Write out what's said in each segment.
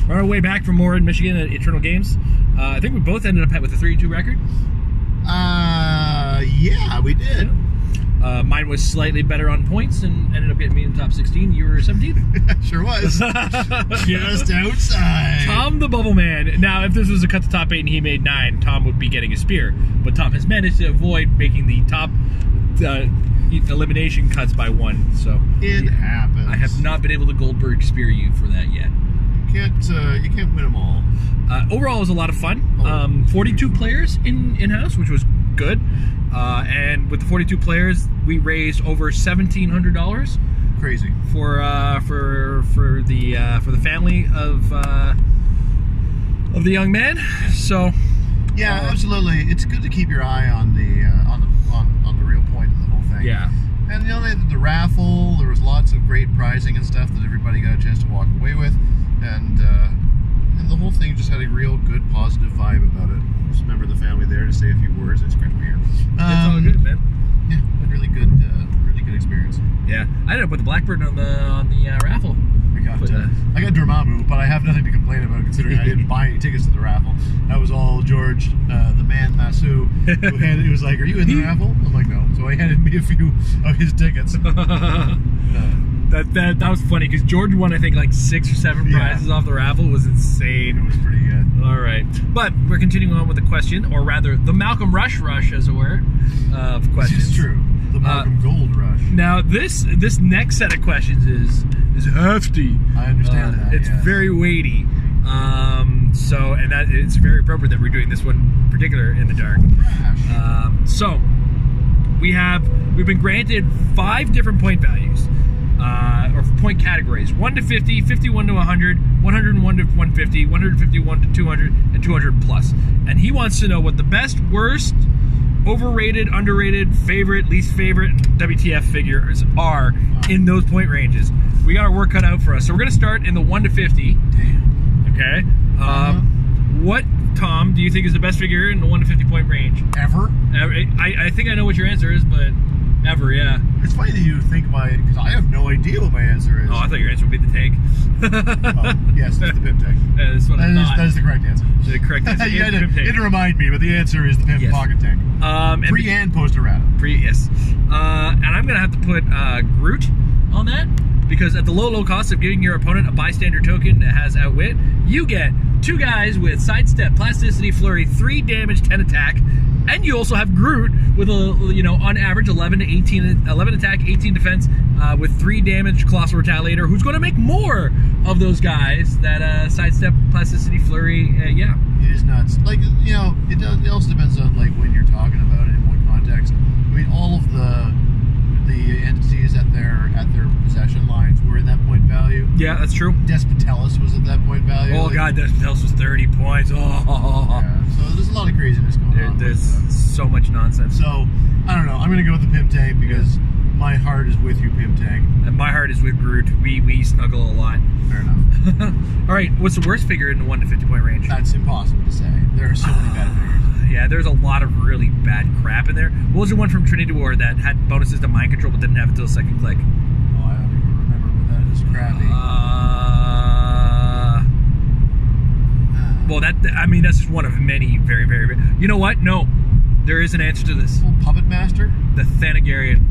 We're on our way back from more in Michigan at Eternal Games. I think we both ended up with a 3-2 record. Yeah, we did. Mine was slightly better on points and ended up getting me in the top 16. You were 17th. Sure was. Just outside. Tom the Bubble Man. Now, if this was a cut to top 8 and he made 9, Tom would be getting a spear. But Tom has managed to avoid making the top elimination cuts by 1. So it happens. I have not been able to Goldberg spear you for that yet. You can't win them all. Overall, it was a lot of fun. 42 players in-house, which was good. And with the 42 players, we raised over $1,700. Crazy. For the family of the young man. So yeah, absolutely. It's good to keep your eye on the real point of the whole thing. Yeah. And you know, the raffle, there was lots of great prizing and stuff that everybody got a chance to walk away with, and the whole thing just had a real good, positive vibe about it. Just remember the family there to say a few words. I scratched my ear. It's all good, man. Yeah, really good experience. Yeah, I ended up with the Blackbird on the raffle. I got Dormammu, but I have nothing to complain about considering I didn't buy any tickets to the raffle. That was all George, the man Masu, who was like, "Are you in the raffle?" I'm like, "No." So he handed me a few of his tickets. That was funny because George won, I think, like 6 or 7 prizes off the raffle. It was insane. It was pretty good. All right, but we're continuing on with the question, or rather, the Malcolm Rush, as it were, of questions. This is true. The Malcolm Gold Rush. Now, this next set of questions is hefty. I understand that. It's very weighty. And that it's very appropriate that we're doing this one in particular in the dark. So we've been granted 5 different point values, or point categories: 1 to 50, 51 to 100, 101 to 150, 151 to 200, and 200 plus. And he wants to know what the best, worst, overrated, underrated, favorite, least favorite, and WTF figures are in those point ranges. We got our work cut out for us. So we're going to start in the 1 to 50. Damn. Okay. What, Tom, do you think is the best figure in the 1 to 50 point range? Ever? I think I know what your answer is, but ever, yeah. It's funny that you think because I have no idea what my answer is. Oh, I thought your answer would be the tank. Yes, it's the Pimp Tank. That's what I thought. That is the correct answer. The correct answer you is the Pimp Tank. It remind me, but the answer is the Pimp Pocket Tank. Pre and post errata. Yes. And I'm going to have to put Groot on that, because at the low cost of giving your opponent a bystander token that has Outwit, you get 2 guys with Sidestep, Plasticity, Flurry, 3 damage, 10 attack, and you also have Groot with on average 11 attack, 18 defense, with 3 damage, Colossal Retaliator, who's going to make more of those guys that Sidestep, Plasticity, Flurry, yeah. It is nuts. Like, it also depends on like when you're talking about it, in what context. I mean, all of the entities at their possession lines were in that point value. Yeah, that's true. Despotellus was at that point value. Oh, God, Despotellus was 30 points. Oh. Yeah, so there's a lot of craziness going on. There's so much nonsense. So, I don't know. I'm going to go with the Pimp Tank because my heart is with you, Pimp Tank. And my heart is with Groot. We snuggle a lot. Fair enough. All right, what's the worst figure in the 1 to 50 point range? That's impossible to say. There are so many bad figures. Yeah, there's a lot of really bad crap in there. What was the one from Trinity War that had bonuses to mind control but didn't have it till 2nd click? Oh, I don't even remember, but that is crappy. Well, that's just one of many very, very, very... You know what? No, there is an answer to this. Oh, Puppet Master? The Thanagarian.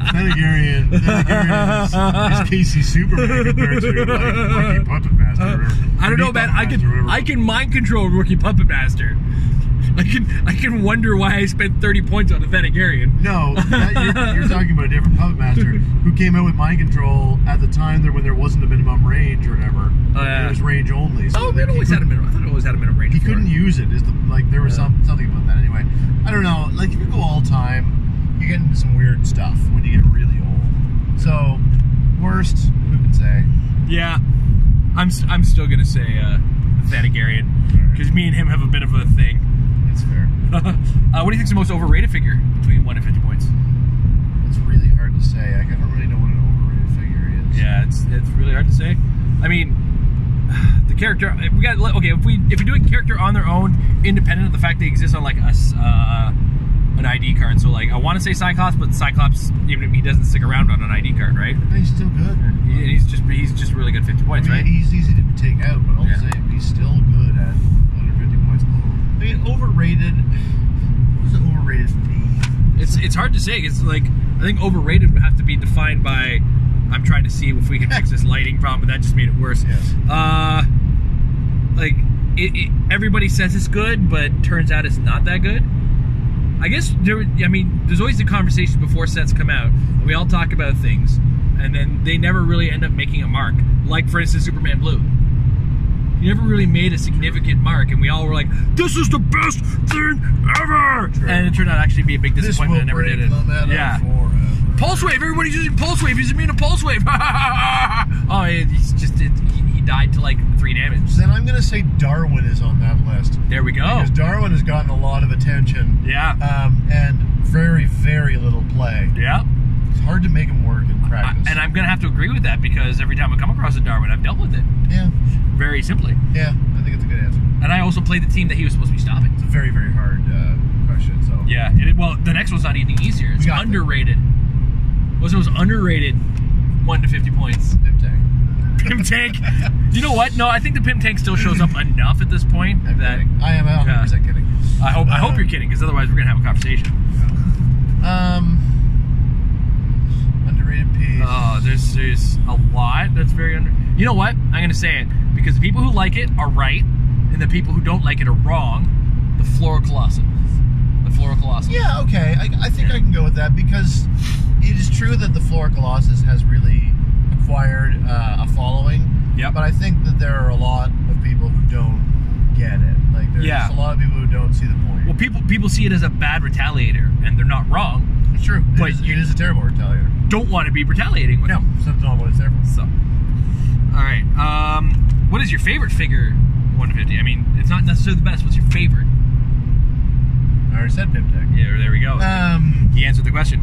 Thanagarian is Casey Superman compared to Rookie Puppet Master. I don't know, man. I can mind control Rookie Puppet Master. I can wonder why I spent 30 points on a Thanagarian. No, you're talking about a different Puppet Master who came out with mind control at the time when there wasn't a minimum range or whatever. It was range only. So it always had a minimum. I thought it always had a minimum range. He couldn't use it. There was something about that. Anyway, I don't know. Like, if you go all time, you get into some weird stuff when you get really old. So, worst, who can say? Yeah, I'm still gonna say Thanagarian, because me and him have a bit of a thing. That's fair. What do you think's the most overrated figure between 1 and 50 points? It's really hard to say. I don't really know what an overrated figure is. Yeah, it's really hard to say. I mean, the character, if we do a character on their own, independent of the fact they exist on like an ID card. So like, I want to say Cyclops, but Cyclops, even if he doesn't stick around on an ID card, right? He's still good. He's really good 50 points, right? He's easy to take out, but all the same, he's still good at under 50 points. I mean, overrated. What does overrated mean? It's hard to say. It's like, I think overrated would have to be defined by, I'm trying to see if we can fix this lighting problem, but that just made it worse. Yes. Like, everybody says it's good, but turns out it's not that good. I guess there's always the conversation before sets come out, and we all talk about things, and then they never really end up making a mark. Like, for instance, Superman Blue. He never really made a significant mark, and we all were like, "This is the best thing ever!" True. And it turned out actually to be a big disappointment. I never did it. Yeah. Pulse wave. Everybody's using pulse wave. He's immune to pulse wave. Oh, he died to like 3 damage. Then I'm gonna say Darwin is on that list. There we go. Because Darwin has gotten a lot of attention. Yeah. And very, very little play. Yeah. It's hard to make him work in practice. And I'm gonna have to agree with that because every time I come across a Darwin, I've dealt with it. Yeah. Very simply. Yeah, I think it's a good answer. And I also played the team that he was supposed to be stopping. It's a very, very hard question. So yeah. Well, the next one's not even easier. It's underrated. What's the most underrated 1 to 50 points? Pimp Tank. Pimp Tank. You know what? No, I think the Pimp Tank still shows up enough at this point. I'm kidding. I am 100% kidding. I hope you're kidding, because otherwise we're gonna have a conversation. Underrated piece. Oh, there's a lot that's very under. You know what? I'm gonna say it because the people who like it are right, and the people who don't like it are wrong. The Flora Colossus. Yeah, okay. I think I can go with that because it is true that the Flora Colossus has really acquired a following. Yep. But I think that there are a lot of people who don't get it. Like there's a lot of people who don't see the point. Well, people see it as a bad retaliator, and they're not wrong. It's true. But it is a terrible retaliator. Don't want to be retaliating with it. No, that's not what it's there for. So, all right. What is your favorite figure 1 to 50? I mean, it's not necessarily the best. What's your favorite? I already said Pimp Tank. Yeah, there we go. He answered the question.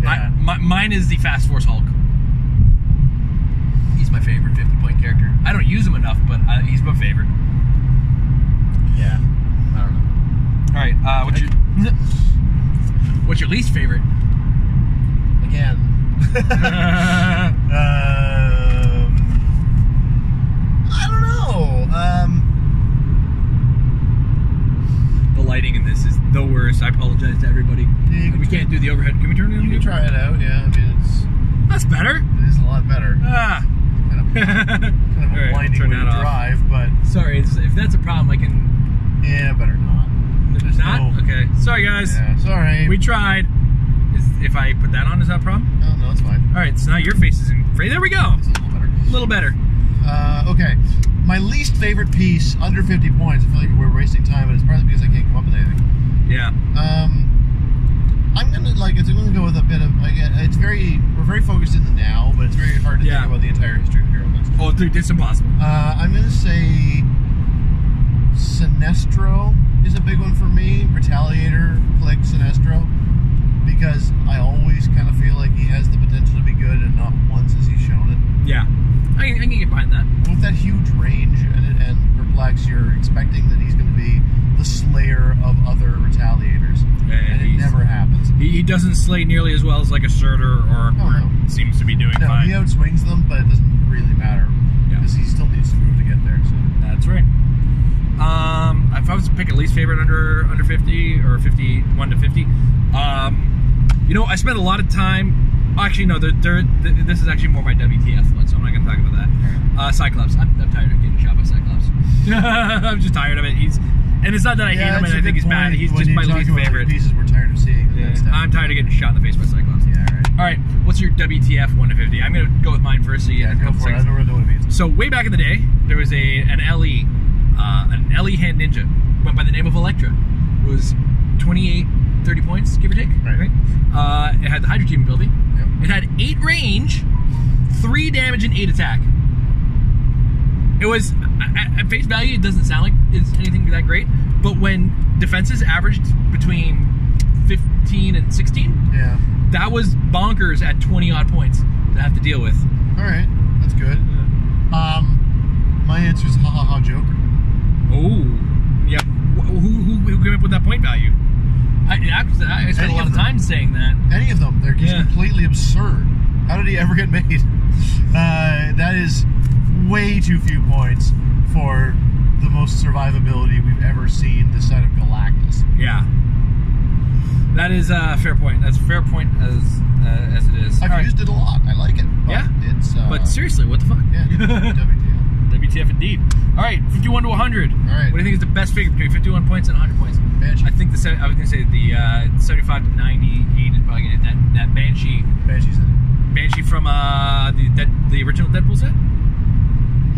Yeah. Mine is the Fast Force Hulk. He's my favorite 50-point character. I don't use him enough, but he's my favorite. Yeah. I don't know. All right. What's your least favorite? Again. I don't know. The lighting in this is the worst. I apologize to everybody. Yeah, we can't do the overhead. Can we turn it on? You can try it out, yeah. I mean, that's better. It is a lot better. Kind of a blinding way to drive, but... Sorry, if that's a problem, I can... Yeah, better not. There's not? No... Okay. Sorry, guys. Yeah, sorry. We tried. If I put that on, is that a problem? No, it's fine. All right, so now your face is in... There we go. It's a little better. A little better. Okay. My least favorite piece, under 50 points. I feel like we're wasting time, but it's partly because I can't come up with anything. Yeah. I'm gonna go with a bit of we're very focused in the now, but it's very hard to think about the entire history of Heroclix. Oh, dude, it's impossible. I'm gonna say Sinestro is a big one for me. Retaliator, Clix, Sinestro, because I always kind of feel like he has the potential to be good, and not once has he shown it. Yeah, I can get behind that. With that huge range and Perplex, you're expecting that he's going to be the slayer of other retaliators, and it never happens. He doesn't slay nearly as well as like a Surtur or seems to be doing fine. He outswings them, but it doesn't really matter because he still needs to move to get there. So that's right. If I was to pick a least favorite under 50 or 51 to 50, you know, I spent a lot of time. Actually, no. This is actually more my WTF one, so I'm not going to talk about that. Cyclops. I'm tired of getting shot by Cyclops. I'm just tired of it. And it's not that I hate him and I think he's bad. He's just my least favorite. Pieces we're tired of seeing. I'm tired of getting shot in the face by Cyclops. Yeah, right. All right. What's your WTF 1 to 50? I'm going to go with mine first. So go for it. I don't really know what it means. So way back in the day, there was an LE hand ninja. Went by the name of Elektra. It was 28, 30 points, give or take. Right. It had the Hydra Team ability. Yep. It had 8 range, 3 damage, and 8 attack. It was, at face value, it doesn't sound like it's anything that great, but when defenses averaged between 15 and 16, that was bonkers at 20-odd points to have to deal with. All right, that's good. My answer is ha ha ha Joker. Oh, yeah. Who came up with that point value? I spent a lot of time saying that. Any of them. They're just completely absurd. How did he ever get made? That is way too few points for the most survivability we've ever seen this side of Galactus. Yeah. That is a fair point. That's a fair point as it is. I've used it a lot. I like it. But yeah. It's, but seriously, what the fuck? Yeah. WTF. WTF indeed. All right, 51 to 100. All right. What do you think is the best figure between 51 points and 100 points? Banshee. I think I was gonna say the 75 to 98 is probably gonna hit that Banshee. Banshee's in it. Banshee from the original Deadpool set.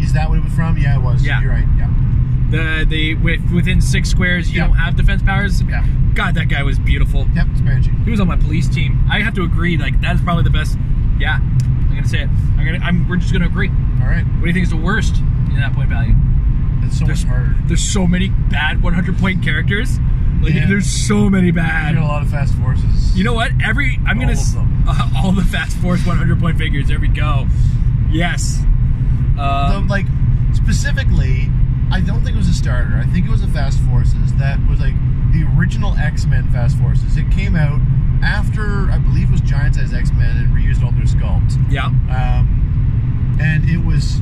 Is that what it was from? Yeah, it was. Yeah. You're right. Yeah. Within 6 squares, you don't have defense powers. Yeah. God, that guy was beautiful. Yep, it's Banshee. He was on my police team. I have to agree. Like that is probably the best. Yeah, I'm gonna say it. We're just gonna agree. All right. What do you think is the worst in that point value? It's so much harder. There's so many bad 100-point characters. Like there's so many bad. You got a lot of fast forces. You know what? All the fast force 100-point figures. There we go. Yes. So, like specifically, I don't think it was a starter. I think it was a Fast Forces that was like the original X-Men Fast Forces. It came out after, I believe it was Giant Size X-Men and reused all their sculpts. Yeah. And it was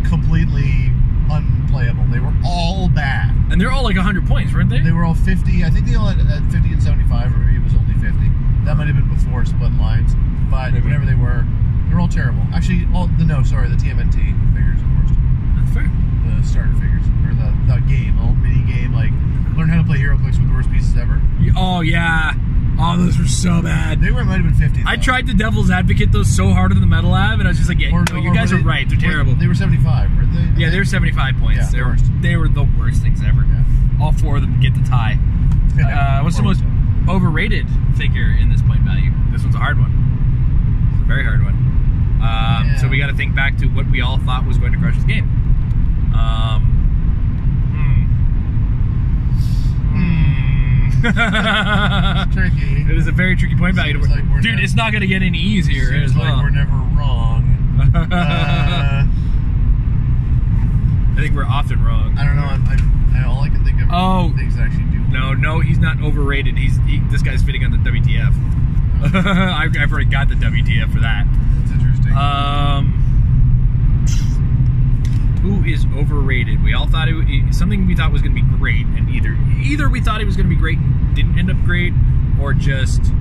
completely unplayable. They were all bad. And they're all like 100 points, weren't they? They were all 50. I think they all had 50 and 75, or maybe it was only 50. That might have been before split lines. But whatever they were all terrible. Actually, the TMNT figures, of course. That's fair. The starter figures, or the game, old mini game, like learn how to play Heroclix with the worst pieces ever. Oh yeah, oh those were so bad. They might have been 50. Though. I tried to Devil's Advocate those so hard in the Metal Lab, and I was just like, yeah, you guys are right. They're terrible. They were 75, weren't they? Yeah, they were 75 points. Yeah, they were the worst things ever. Yeah. All 4 of them get the tie. What's the most overrated figure in this point value? This one's a hard one. It's a very hard one. So we got to think back to what we all thought was going to crush this game. Tricky. It is a very tricky point value. Dude, it's not going to get any easier as well. Like we're never wrong. I think we're often wrong. I don't know. All I can think of things that actually do. No, he's not overrated. This guy's fitting on the WTF. I've already got the WTF for that. That's interesting. Who is overrated? We all thought something we thought was going to be great, and either we thought it was going to be great and didn't end up great, or just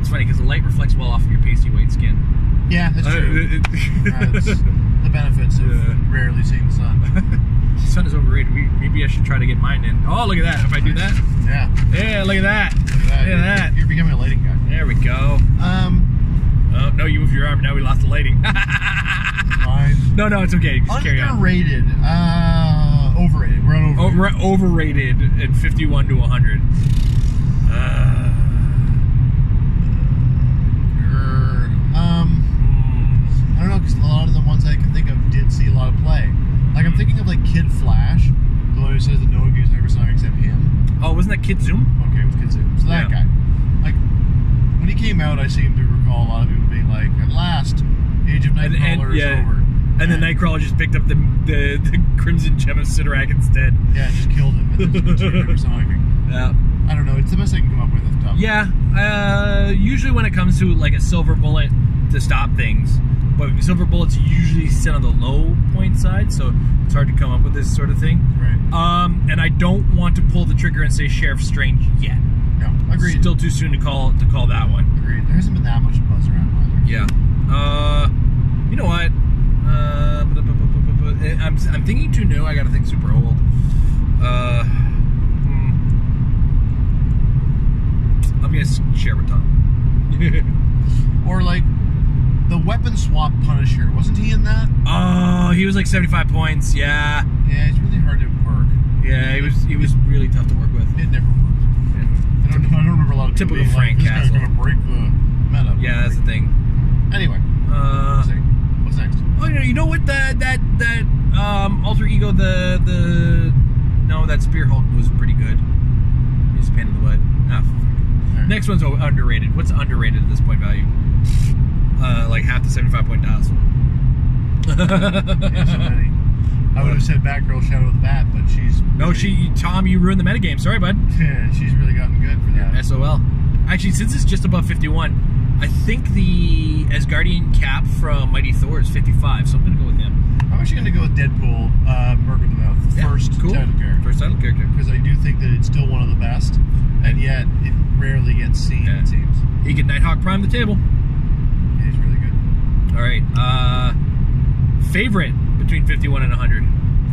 it's funny because the light reflects well off of your pasty white skin. Yeah, that's true. That's the benefits of rarely seeing the sun. The sun is overrated. Maybe I should try to get mine in. Oh, look at that! If I do that, yeah, look at that. Look at that. You're becoming a lighting guy. There we go. Oh no, you moved your arm. Now we lost the lighting. Fine. No, it's okay. Just carry on. Underrated. Overrated. We're on overrated. Overrated at 51 to 100. I don't know, because a lot of the ones I can think of did see a lot of play. Like I'm thinking of like Kid Flash, the one who says that no one views Hypersonic except him. Oh, wasn't that Kid Zoom? Okay, it was Kid Zoom. So that guy. Like when he came out, I seem to recall a lot of people being like, "At last, Age of Nightcrawler is over." And then Nightcrawler just picked up the Crimson Gem of Sidorak instead. Yeah, just killed him. And then just Hypersonic. Yeah. I don't know. It's the best I can come up with off the top. Yeah. Usually when it comes to like a silver bullet to stop things, but silver bullets usually sit on the low point side, so it's hard to come up with this sort of thing. Right. And I don't want to pull the trigger and say Sheriff Strange yet. No, agreed. Still too soon to call that one. Agreed. There hasn't been that much buzz around either. Yeah. You know what? I'm thinking too new. I gotta think super old. I'm gonna share with Tom. Or like the weapon swap Punisher. Wasn't he in that? Oh, he was like 75 points. Yeah. Yeah, it's really hard to work. Yeah, he was really tough to work with. It never worked. Yeah. I don't remember a lot of people typical Frank like, Castle. This guy's gonna break the meta. Yeah, that's the thing. Anyway. What's next? Oh, you know what? That alter ego, that Spear Hulk was pretty good. He's a pain in the butt. Right. Next one's underrated. What's underrated at this point value? Like half the 75 point dials. Yeah, so many. I would have said Batgirl Shadow of the Bat, but she's Tom, you ruined the metagame. Sorry, bud. Yeah, she's really gotten good for that. SOL. Actually, since it's just above 51, I think the Asgardian cap from Mighty Thor is 55, so I'm going to go with him. I'm actually going to go with Deadpool, Merc with the Mouth, the first title character. First title character. Because I do think that it's still one of the best, and yet it rarely gets seen, it seems. He can Nighthawk Prime the table. Yeah, he's really good. All right. Favorite between 51 and 100?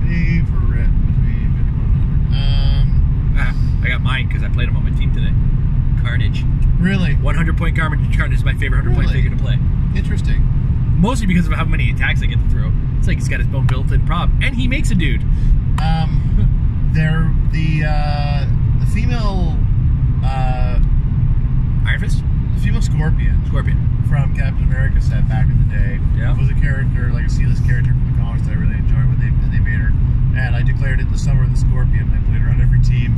Favorite between 51 and 100? I got mine because I played him on my team today. Carnage. Really? 100-point Carnage is my favorite 100-point figure to play. Interesting. Mostly because of how many attacks I get to throw. It's like he's got his own built-in prop, and he makes a dude. The female Iron Fist? The female Scorpion from Captain America set back in the day was a character, like a C-list character from the comics that I really enjoyed when they made her. And I declared it the Summer of the Scorpion. I played her on every team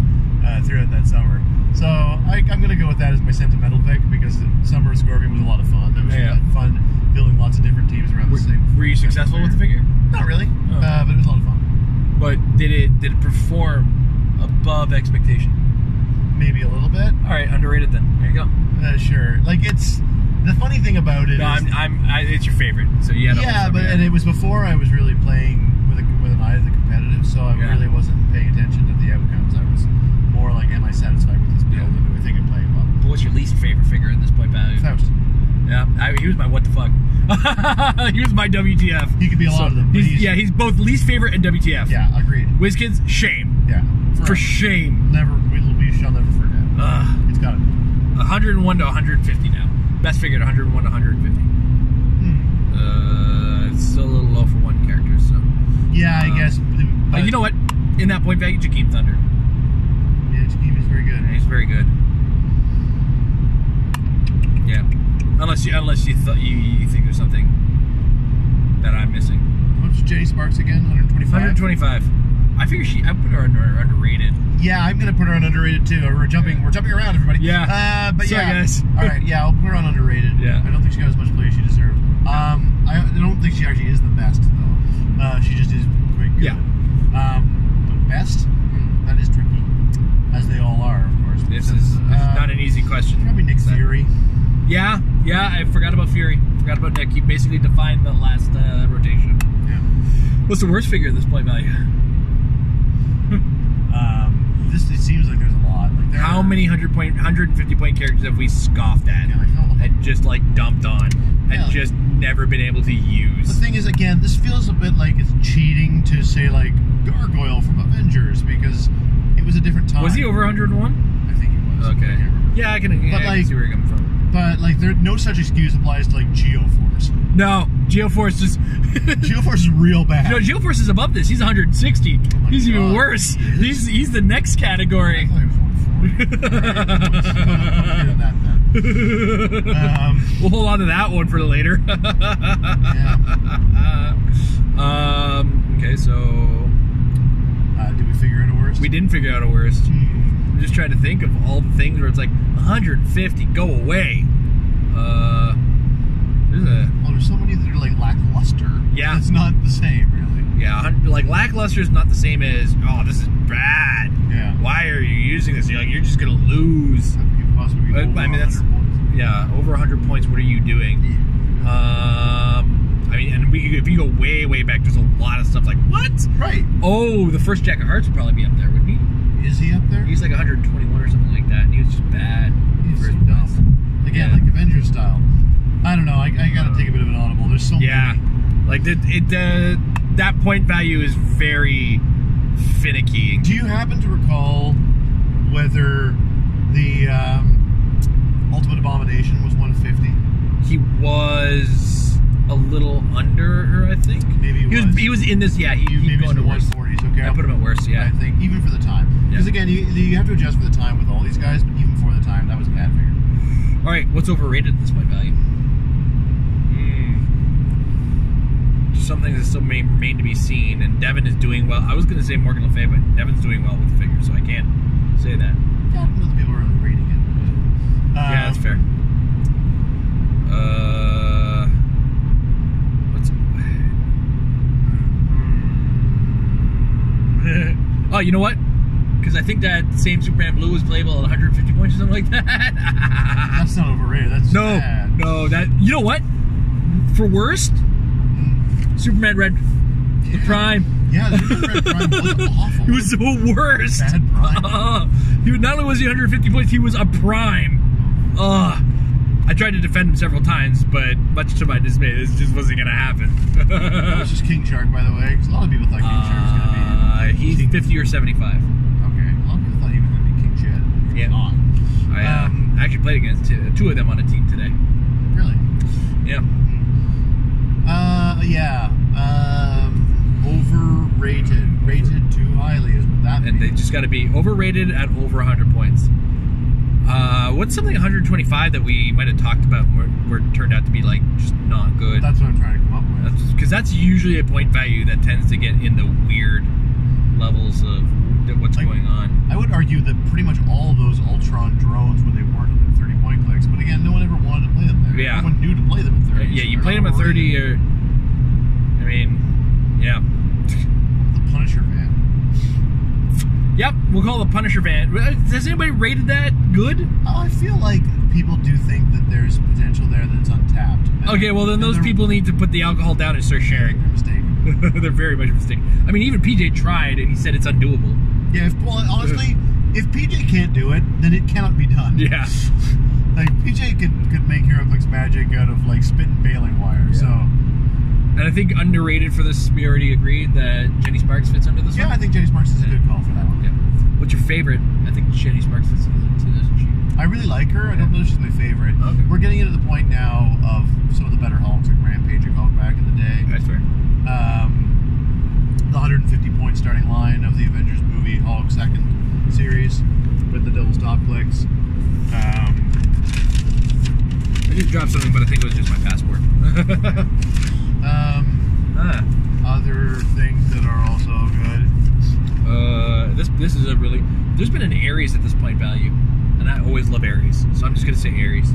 throughout that summer. So I'm going to go with that as my sentimental pick because the Summer of Scorpion was a lot of fun. It was fun building lots of different teams around the same. Were you successful with the figure? Not really, but it was a lot of fun. But did it perform above expectation? Maybe a little bit. All right, underrated then. There you go. Sure. Like it's the funny thing about it. No, it's your favorite. So you had and it was before I was really playing with an eye to the competitive, so I really wasn't paying attention to the outcomes. I was more like, am I satisfied with this build? And do I think I'm playing well? But what's your least favorite figure in this point value? Faust. Yeah, he was my what the fuck. He was my WTF. He could be a lot of them. He's both least favorite and WTF. Yeah, agreed. WizKids, shame. Yeah. For shame. We shall never forget. It's got to be. 101 to 150 now. Best figure at 101 to 150. It's still a little low for one character, so. Yeah, I guess. But you know what? In that point value, Jakeem Thunder. Yeah, Jakeem is very good. He's very good. Yeah. Unless you think there's something that I'm missing. What's Jenny Sparks again? 125? 125. I figure I put her underrated. Yeah, I'm gonna put her on underrated too. We're jumping around, everybody. Yeah. But sorry, yeah. guys. All right. Yeah, I'll put her on underrated. Yeah. I don't think she got as much play as she deserved. I don't think she actually is the best though. She just is quite good. Yeah. But best? That is tricky, as they all are, of course. This is not an easy question. Probably Nick Fury. Yeah. I forgot about Fury. Forgot about Nick. He basically defined the last rotation. Yeah. What's the worst figure at this point value? It seems like there's a lot. Like how many 150-point characters have we scoffed at and just like dumped on and just never been able to use? The thing is, again, this feels a bit like it's cheating to say like Gargoyle from Avengers because it was a different time. Was he over 101? I think he was. Okay. Yeah, I can see where you're coming from. But like, no such excuse applies to like Geoforce. No, Geoforce just Geoforce is real bad. No, Geoforce is above this. He's 160. He's even worse. He's the next category. I thought he was 140. We'll hold on to that one for later. Okay, so did we figure out a worst? We didn't figure out a worst. I'm just trying to think of all the things where it's like 150, go away. There's so many that are like lackluster. Yeah. It's not the same, really. Yeah, like lackluster is not the same as, oh, this is bad. Yeah. Why are you using this? You're just going to lose. How could you possibly be over 100 points? Yeah, over 100 points, what are you doing? Yeah. I mean, and if you go way, way back, there's a lot of stuff like, what? Right. Oh, the first Jack of Hearts would probably be up there, wouldn't he? Is he up there? He's like 121 or something like that, and he was just bad. He's so dumb. Again, like Avengers style. I don't know. I gotta take a bit of an audible. There's so many. Like that point value is very finicky. Do you happen to recall whether the Ultimate Abomination was 150? He was a little under her, I think. Maybe he was in this. Yeah, he's going to 140s. Okay, I put him at worst. Yeah, I think even for the time. Because again, you have to adjust for the time with all these guys, but even for the time, that was a bad figure. All right, what's overrated at this point value? Something that's still remain to be seen, and Devin is doing well. I was going to say Morgan Le Fay, but Devin's doing well with the figure, so I can't say that. Yeah, most people are really rating it. Yeah, that's fair. Oh, you know what? Because I think that same Superman Blue was playable at 150 points or something like that. That's not overrated. That's no, bad. no. That you know what? For worst, Superman Red, the Prime. Yeah, the Superman Red Prime was awful. He was the worst. Bad Prime. Not only was he 150 points, he was a Prime. I tried to defend him several times, but much to my dismay, this just wasn't going to happen. That was just King Shark, by the way, because a lot of people thought King Shark was going to be... He's 50 or 75. Okay, a lot of people thought he was going to be King Shed. Yeah. Not. I actually played against two of them on a team today. Really? Yeah. Overrated. Rated too highly is what that means. And they just got to be overrated at over 100 points. What's something 125 that we might have talked about where it turned out to be like just not good? That's what I'm trying to come up with. Because that's usually a point value that tends to get in the weird levels of what's going on. I would argue that pretty much all of those Ultron drones when they weren't on their 30-point clicks, but again, no one ever wanted to play them there. Yeah. No one knew to play them at 30. Yeah, you played them at 30 or... I mean, yeah. The Punisher van. Yep, we'll call it the Punisher van. Has anybody rated that good? I feel like people do think that there's potential there that's untapped. Okay, well then those people need to put the alcohol down and start sharing. They're mistaken. They're very much mistaken. I mean, even PJ tried and he said it's undoable. Yeah, well, honestly, if PJ can't do it, then it cannot be done. Yeah. Like, PJ could make Heroclix magic out of, like, spit and baling wire, so... And I think underrated for this, we already agreed that Jenny Sparks fits under this one. Yeah, I think Jenny Sparks is a good call for that one. Yeah. What's your favorite? I think Jenny Sparks fits into this one. I really like her. I don't know if she's my favorite. Okay. We're getting into the point now of some of the better Hulks, like Rampage and Hulk back in the day. That's fair. The 150-point starting line of the Avengers movie Hulk second series with the double stop clicks. I just dropped something, but I think it was just my passport. Other things that are also good. This is a really... There's been an Ares at this point value, and I always love Ares, so I'm just gonna say Ares.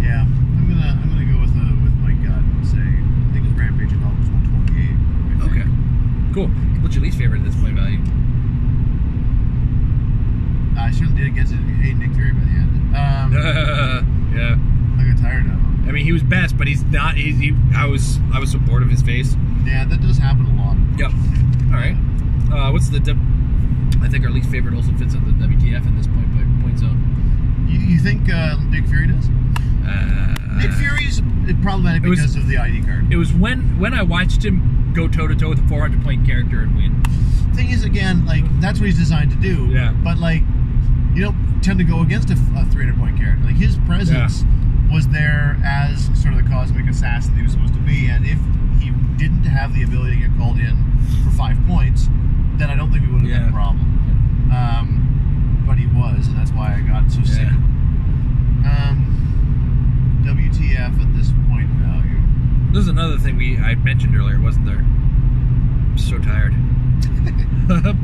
Yeah, I'm gonna go with my gut and say I think it's Rampage and Hulk was 128. Okay, cool. What's your least favorite at this point value? I certainly did get to hate Nick Fury by the end. Yeah. I got tired of him. I mean, he was best, but he's not. I was so bored of his face. Yeah, that does happen a lot. Yep. All right. What's the? I think our least favorite also fits in the WTF in this point zone. You think Nick Fury does? Nick Fury's problematic because of the ID card. It was when I watched him go toe to toe with a 400-point character and win. Thing is, again, like that's what he's designed to do. Yeah. But like, you don't tend to go against a 300-point character. Like his presence was there as sort of the cosmic assassin that he was supposed to be, and if he didn't have the ability to get called in for 5 points, then I don't think we would have had a problem. But he was, and that's why I got so sick. WTF at this point value. There's another thing I mentioned earlier, wasn't there? I'm so tired.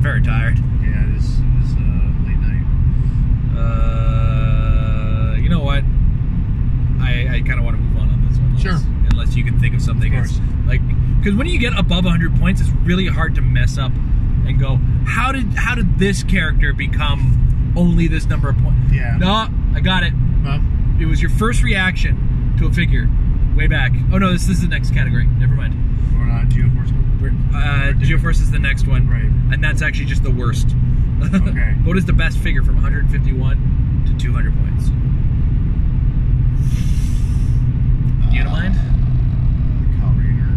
Very tired. Yeah, it is late night. You know what? I kind of want to move on this one. Sure. Unless you can think of something. Of course. Like, because when you get above 100 points, it's really hard to mess up and go, how did this character become only this number of points? Yeah. No, I got it. Well, it was your first reaction to a figure way back. Oh no, this is the next category. Never mind. We're not Geoforce. Geoforce is the next one. Right. And that's actually just the worst. Okay. What is the best figure from 151 to 200 points? Do you know mind? Kyle Rayner.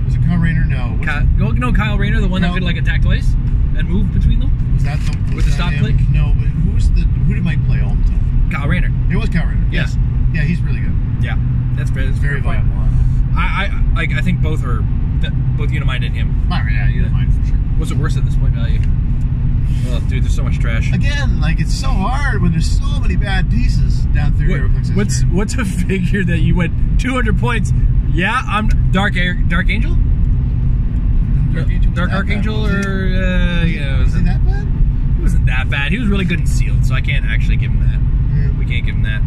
Was it Kyle Rayner? No. Kyle Rayner, the one that could like attack twice and move between them? Was that the with the stop click? No, but who did Mike play all the time? Kyle Rayner. It was Kyle Rayner. Yes. Yeah, he's really good. Yeah, that's very viable. I think both Unimind and him. Yeah, Unimind for sure. What's the worst at this point value? Oh, dude, there's so much trash. Again, like it's so hard when there's so many bad pieces down through Heroclix. What's a figure that you went 200 points? Yeah, I'm Dark Angel. Dark Archangel, was he that bad? He wasn't that bad. He was really good in sealed, so I can't actually give him that. Yeah. We can't give him that.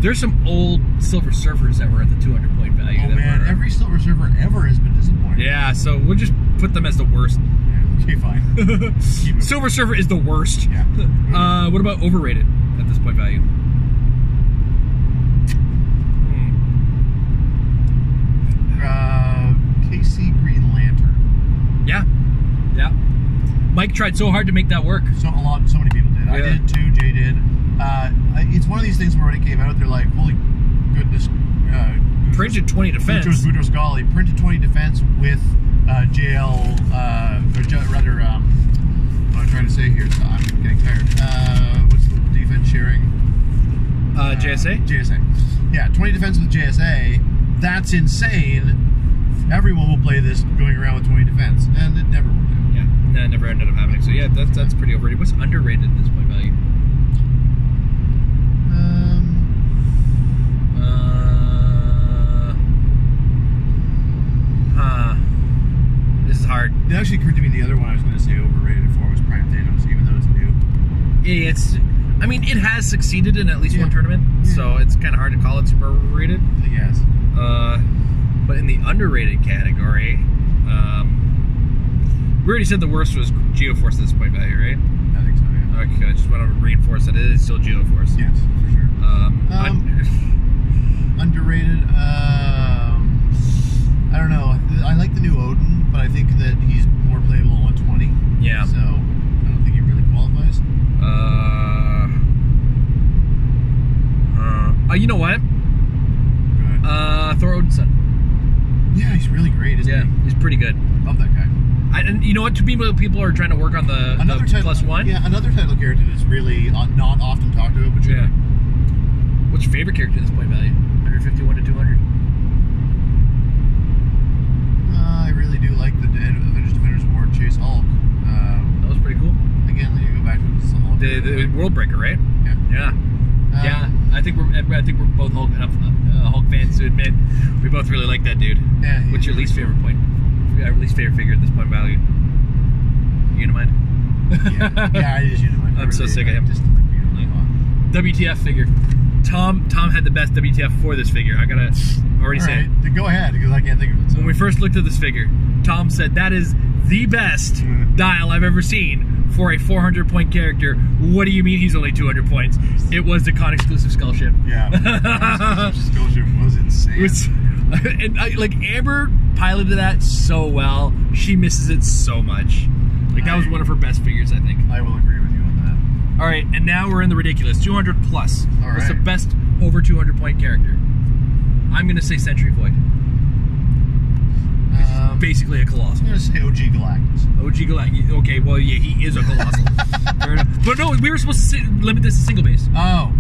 There's some old Silver Surfers that were at the 200-point value. Oh man, every Silver Surfer ever has been disappointing. Yeah, so we'll just put them as the worst. Okay, fine. Silver Surfer is the worst. Yeah. What about overrated at this point value? KC Green Lantern. Yeah. Yeah. Mike tried so hard to make that work. So many people did. Yeah. I did too. Jay did. It's one of these things where when it came out, they're like, holy goodness. Printed 20 defense. Boutros Ghali printed 20 defense with JL, or rather, what I'm trying to say here, so I'm getting tired. What's the defense sharing? JSA? JSA. Yeah, 20 defense with JSA. That's insane. Everyone will play this going around with 20 defense, and it never worked out. Yeah, no, it never ended up happening. So yeah, that's pretty overrated. What's underrated at this point value? This is hard. It actually occurred to me the other one I was going to say overrated for was Prime Thanos, even though it's new. I mean, it has succeeded in at least one tournament, so it's kind of hard to call it super overrated. Yes. But in the underrated category, we already said the worst was Geoforce at this point value, right? I think so, yeah. Okay, I just want to reinforce that it is still Geoforce. Yes, for sure. Underrated, I don't know. I like the new Odin, but I think that he's more playable on 120. Yeah. So, I don't think he really qualifies. You know what? Thor Odinson. Yeah, he's really great, isn't he? He's pretty good. Love that guy. And you know what? People are trying to work on the +1. Yeah, another title character that's really not often talked about, but yeah. What's your favorite character at this point value? 151 to 200. I really do like the Avengers Defenders War Chase Hulk. That was pretty cool. Again, then you go back to the Hulk. The World Breaker, right? Yeah. Yeah. I think we're both Hulk fans to admit we both really like that dude. Yeah. What's your least favorite point? Least favorite figure at this point value? Unimind? Yeah, it is Unimind. I'm so sick of him. Just like Unimind. WTF figure. Tom had the best WTF for this figure. I gotta already say it. Go ahead, because I can't think of it. So. When we first looked at this figure, Tom said that is the best dial I've ever seen for a 400-point character. What do you mean he's only 200 points? It was the con exclusive Skull Ship. Yeah, Skull Ship was insane. Like Amber piloted that so well. She misses it so much. Like that was one of her best figures, I think. I will agree with you on that. All right, and now we're in the ridiculous 200 plus. All right. What's the best over 200-point character? I'm gonna say Sentry Void. Basically a colossal. I'm gonna say OG Galactus. OG Galactus. Okay, well, yeah, he is a colossal. Fair enough. But no, we were supposed to limit this to single base. Oh,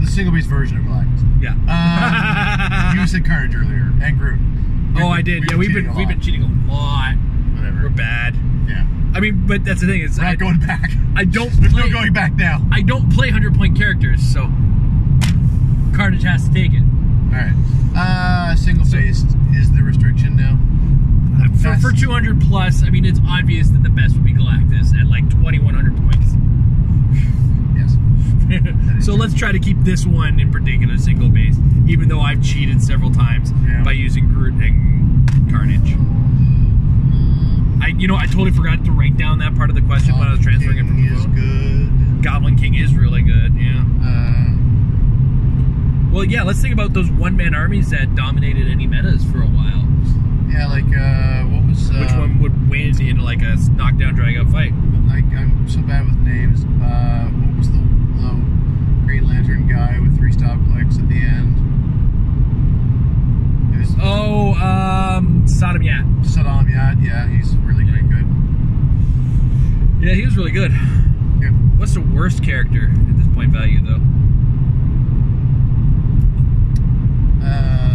the single base version of Galactus. Yeah. You said Carnage earlier and Groot. I did. Yeah, we've been cheating a lot. Whatever. We're bad. Yeah. I mean, but that's the thing. We're not going back. There's no going back now. I don't play 100-point characters, so Carnage has to take it. All right. Single based is the restriction now. For 200 plus, I mean, it's obvious that the best would be Galactus at like 2,100 points. Yes. So let's try to keep this one in particular single base, even though I've cheated several times by using Groot and Carnage. I totally forgot to write down that part of the question when I was transferring it from the phone. Good. Goblin King is really good, yeah. Well, yeah, let's think about those one-man armies that dominated any metas for a while. Yeah, like, what was... Which one would win in, like, a knockdown, drag-out fight? I'm so bad with names. What was the Green Lantern guy with 3-stop clicks at the end? Saddam Yat. Saddam Yat, yeah, he's really pretty good. Yeah, he was really good. Yeah. What's the worst character at this point value, though?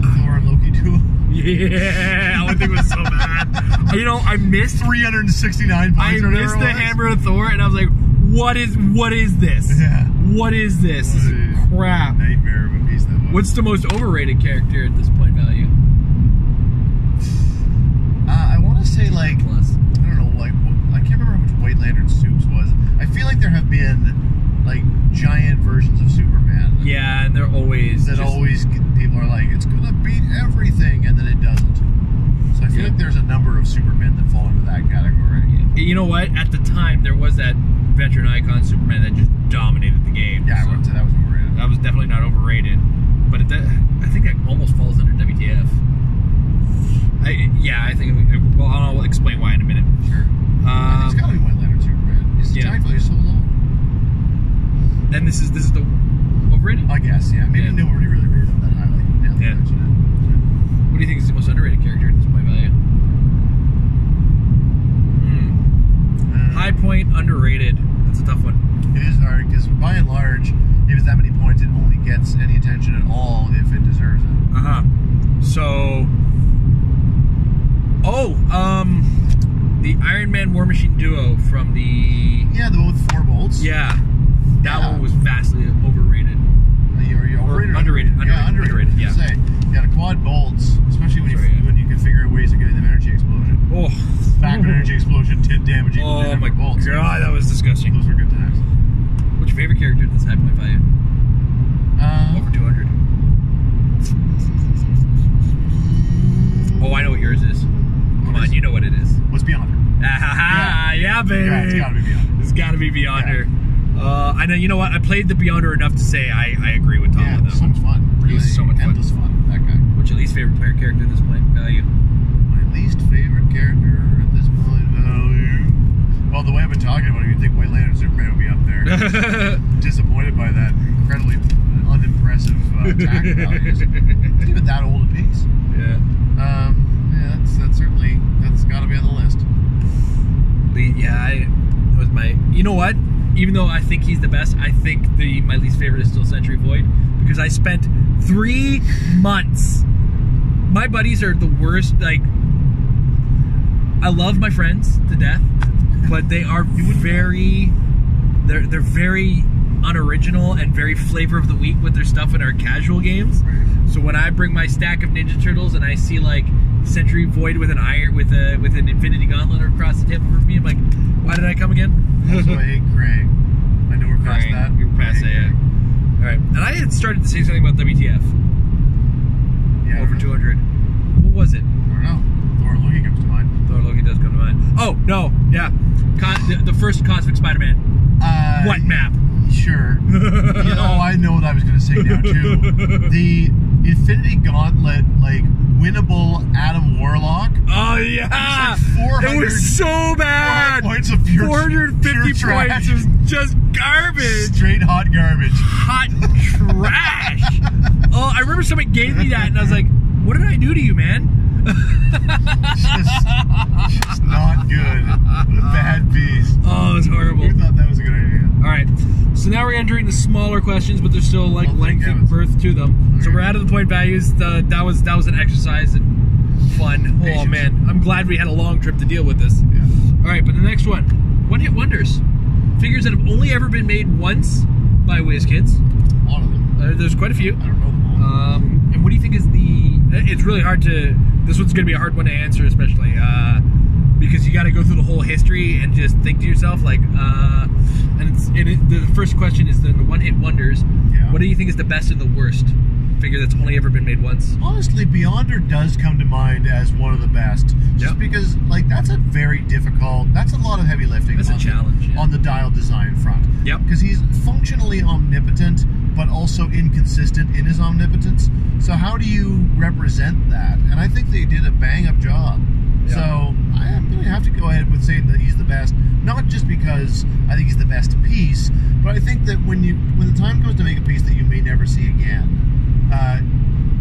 Thor and Loki duo. Yeah, I think it was so bad. I missed 369 points. I missed the Hammer of Thor, and I was like, "What is this? Yeah. What is this? This is crap." Nightmare of a beast that was. What's the most overrated character at this point value? I want to say like plus. I don't know, like I can't remember how much White Lantern Soups was. I feel like there have been like giant versions of Superman. Yeah, and they're always people are like, it's gonna beat everything, and then it doesn't. So I feel like there's a number of Supermen that fall into that category. You know what? At the time, there was that veteran icon Superman that just dominated the game. Yeah, I wouldn't say that was overrated. That was definitely not overrated. But I think it almost falls under WTF. I think. Well, I'll explain why in a minute. Sure. It's got to be White Lantern Superman. His attack value is so low. And this is the overrated. I guess, yeah. Maybe nobody really rated him that highly. Yeah. What do you think is the most underrated character at this point value? High point, underrated. That's a tough one. It is hard because by and large, if it's that many points, it only gets any attention at all if it deserves it. So, the Iron Man War Machine duo from the the one with 4 bolts. Yeah, that one was vastly overrated. Overrated? Underrated. Underrated. Yeah. Say, the quad bolts, especially when you can figure out ways of getting them energy explosion. Oh, back when energy explosion did damage. Oh my bolts. God, that was disgusting. Those were good times. What's your favorite character at this high point value? Over 200. Oh, I know what yours is. Come on, you know what it is. What's Beyonder? Yeah, baby. Yeah, it's gotta be Beyonder. It's gotta be Beyonder. I know. You know what? I played the Beyonder enough to say I agree with Tom on that. So much fun. Really, so much endless fun. That guy. What's your least favorite player character at this point value? My least favorite character at this point value. Well, the way I've been talking about it, you'd think White Lantern Superman would be up there. Disappointed by that incredibly unimpressive attack values. It's even that old a piece. Yeah. That's got to be on the list. That was my. You know what? Even though I think he's the best, I think my least favorite is still Sentry Void because I spent 3 months. My buddies are the worst. Like, I love my friends to death, but they are very. They're very unoriginal and very flavor of the week with their stuff in our casual games. So when I bring my stack of Ninja Turtles and I see like Sentry Void with an Infinity Gauntlet across the table for me, I'm like, why did I come again? Also, I hate Krang. I know we're past that. We're past that, yeah. Alright, and I had started to say something about WTF. Yeah. Over 200. What was it? I don't know. Thor Loki comes to mind. Thor Loki does come to mind. Oh, no, yeah. The first Cosmic Spider-Man. What map? Sure. I know what I was going to say now, too. The Infinity Gauntlet, like, winnable Adam Warlock. Oh, yeah! Like it was so bad! 400 points of pure 450 pure points is just garbage! Straight hot garbage. Hot trash! Oh, I remember somebody gave me that, and I was like, what did I do to you, man? just not good. What a bad piece. Oh, it was horrible. Who thought that was a good idea? Alright, so now we're entering the smaller questions, but there's still like length and birth to them. So we're out of the point values. That was an exercise and fun. Oh man, I'm glad we had a long trip to deal with this. Yeah. Alright, but the next one. One-hit wonders. Figures that have only ever been made once by WizKids. A lot of them. There's quite a few. I don't know them all. And what do you think is it's really hard to, this one's going to be a hard one to answer, especially, because you got to go through the whole history and just think to yourself, like, the first question is the one-hit wonders. Yeah. What do you think is the best and the worst figure that's only ever been made once? Honestly, Beyonder does come to mind as one of the best. Just because, like, that's a very difficult, that's a lot of heavy lifting. That's a challenge. On the dial design front. Yep. Because he's functionally omnipotent, but also inconsistent in his omnipotence. So how do you represent that? And I think they did a bang-up job. Yeah. So I'm going to have to go ahead with saying that he's the best, not just because I think he's the best piece, but I think that when the time comes to make a piece that you may never see again,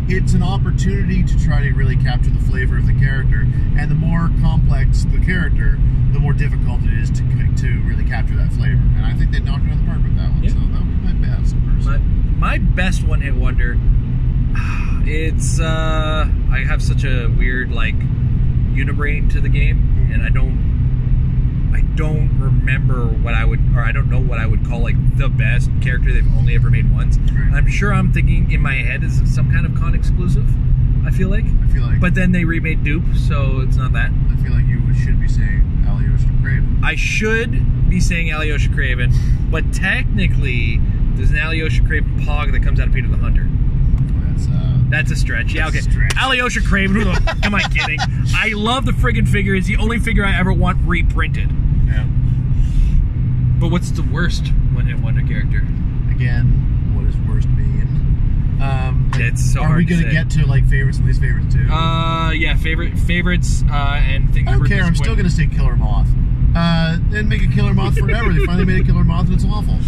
it's an opportunity to try to really capture the flavor of the character, and the more complex the character, the more difficult it is to really capture that flavor. And I think they knocked it out of the park with that one. Yeah. So that would be my best person. My best one-hit wonder. It's I have such a weird like unibrain to the game, and I don't remember what I don't know what I would call like the best character they've only ever made once. Right. I'm sure I'm thinking in my head is some kind of con exclusive. I feel like. But then they remade Dupe, so it's not that. I feel like you should be saying Alyosha Craven. I should be saying Alyosha Craven, but technically there's an Alyosha Craven Pog that comes out of Peter the Hunter. That's a stretch. Yeah, okay. Alyosha Craven, who the fuck am I kidding? I love the friggin' figure. It's the only figure I ever want reprinted. Yeah. But what's the worst one-hit wonder character? Again, what does worst mean? It's so are hard we to gonna say. get to like favorites and least favorites too? Yeah, favorites and things. I don't care. I'm still gonna say Killer Moth. Then make a Killer Moth forever. They finally made a Killer Moth and it's awful.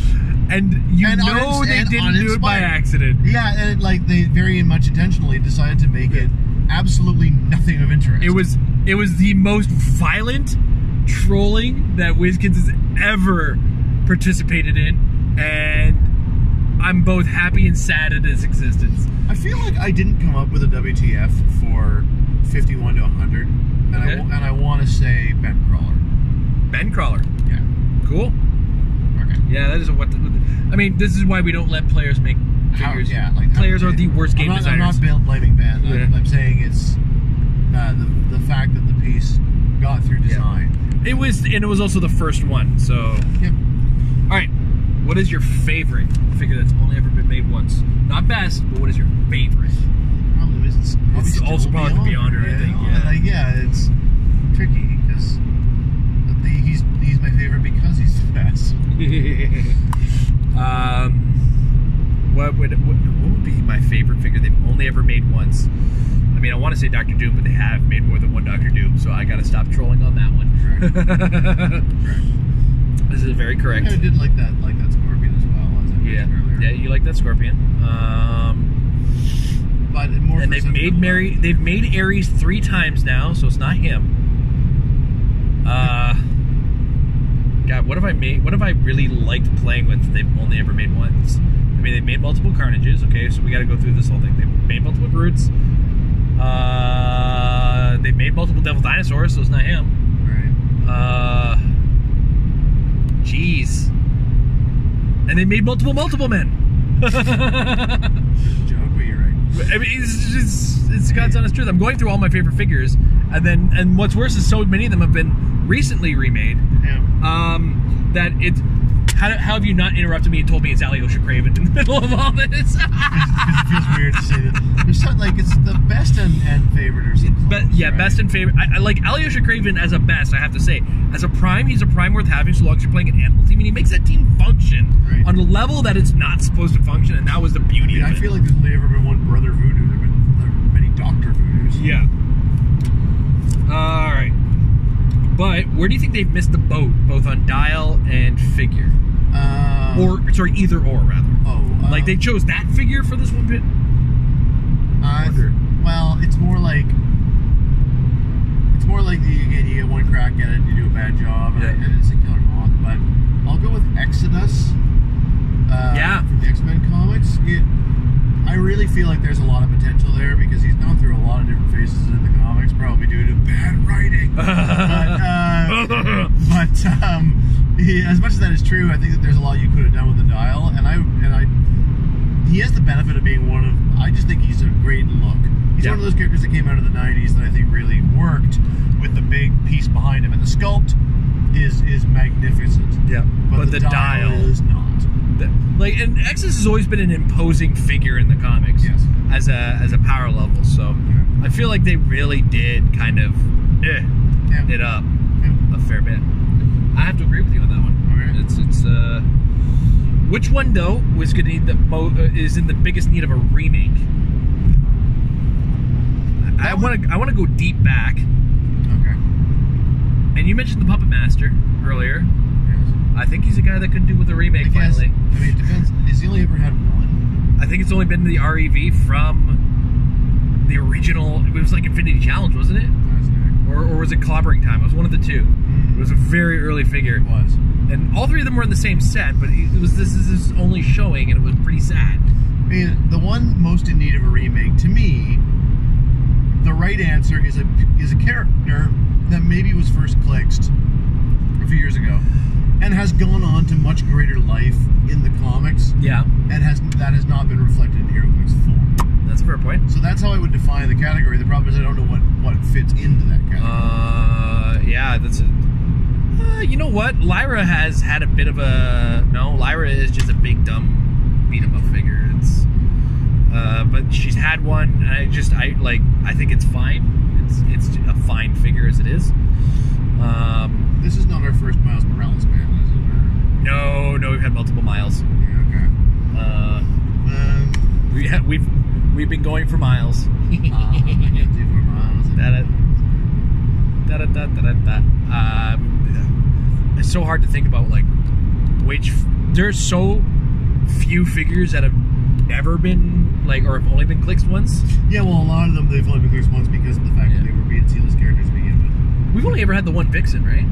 And they didn't do it by accident. Yeah, and like they very much intentionally decided to make it absolutely nothing of interest. It was the most violent trolling that WizKids has ever participated in, and I'm both happy and sad at its existence. I feel like I didn't come up with a WTF for 51 to 100, and I want to say Ben Crawler. Ben Crawler. Yeah. Cool. Okay. Yeah, that is I mean, this is why we don't let players make figures. Players are the worst game designers. I'm not blaming Ben. Yeah. I'm saying it's the fact that the piece got through design. Yeah. It was also the first one. So. Yep. All right. What is your favorite figure that's only ever been made once? Not best, but what is your favorite? Probably it's also probably the Beyonder, I think. Yeah. It's tricky because he's my favorite because he's the best. What would be my favorite figure they've only ever made once? I mean, I want to say Dr. Doom, but they have made more than one Dr. Doom, so I got to stop trolling on that one. Correct. This is very correct. I did like that Scorpion as well, as I mentioned earlier. Yeah, you like that Scorpion. But more. And they've made Ares 3 times now, so it's not him. God, what have I made? What have I really liked playing with? They've only ever made once. I mean, they've made multiple Carnages. Okay, so we got to go through this whole thing. They've made multiple Groots. They've made multiple Devil Dinosaurs, so it's not him. Right. Jeez. And they made multiple men. It's a joke, but you're right. I mean, it's God's honest truth. I'm going through all my favorite figures, and what's worse is so many of them have been recently remade. Yeah. That it's. How have you not interrupted me and told me it's Alyosha Craven in the middle of all this? Because it feels weird to say that. There's something like it's the best and favorite or something. Right? Best and favorite. I like Alyosha Craven as a best, I have to say. As a prime, he's a prime worth having so long as you're playing an animal team, and he makes that team function on a level that it's not supposed to function, and that was the beauty of it. I feel like there's only ever been one Brother Voodoo. There have been many Dr. Voodoos. Yeah. All right. But where do you think they've missed the boat, both on dial and figure? Either or rather. Like they chose that figure for this one bit. Well, it's more like you get one crack at it, and you do a bad job, and it's a Killer Moth. But I'll go with Exodus. From the X-Men comics. I really feel like there's a lot of potential there because he's gone through a lot of different phases in the comics, probably due to bad writing. As much as that is true, I think that there's a lot you could have done with the dial, and he has the benefit of being one of. I just think he's a great look. He's one of those characters that came out of the '90s that I think really worked with the big piece behind him, and the sculpt is magnificent. Yeah, but the dial is not. And Exodus has always been an imposing figure in the comics, as a power level. So I feel like they really did kind of it up a fair bit. I have to agree with you on that one. Okay. Which one though was going to need is in the biggest need of a remake? I want to go deep back. Okay. And you mentioned the Puppet Master earlier. I think he's a guy that could do with a remake finally. I mean, it depends. Has he only ever had one? I think it's only been the REV from the original. It was like Infinity Challenge, wasn't it? Or was it Clobbering Time? It was one of the two. It was a very early figure. It was. And all three of them were in the same set, but this is his only showing, and it was pretty sad. I mean, the one most in need of a remake, to me, the right answer is a character that maybe was first Clixed a few years ago, and has gone on to much greater life in the comics. Yeah. And that has not been reflected in Heroclix 4. That's a fair point. So that's how I would define the category. The problem is I don't know what fits into that category. Yeah, that's it. You know what? Lyra has had a bit of a... No, Lyra is just a big, dumb beat-em-up figure. It's... But she's had one, and I think it's fine. It's a fine figure as it is. This is not our first Miles Morales man, is it? No, we've had multiple Miles. Yeah, okay. We've been going for Miles. It's so hard to think about which. There's so few figures that have never been or have only been Clixed once. Yeah, well, a lot of them they've only been Clixed once because of the fact that they were being sealess characters to begin with. We've only ever had the one Vixen, right?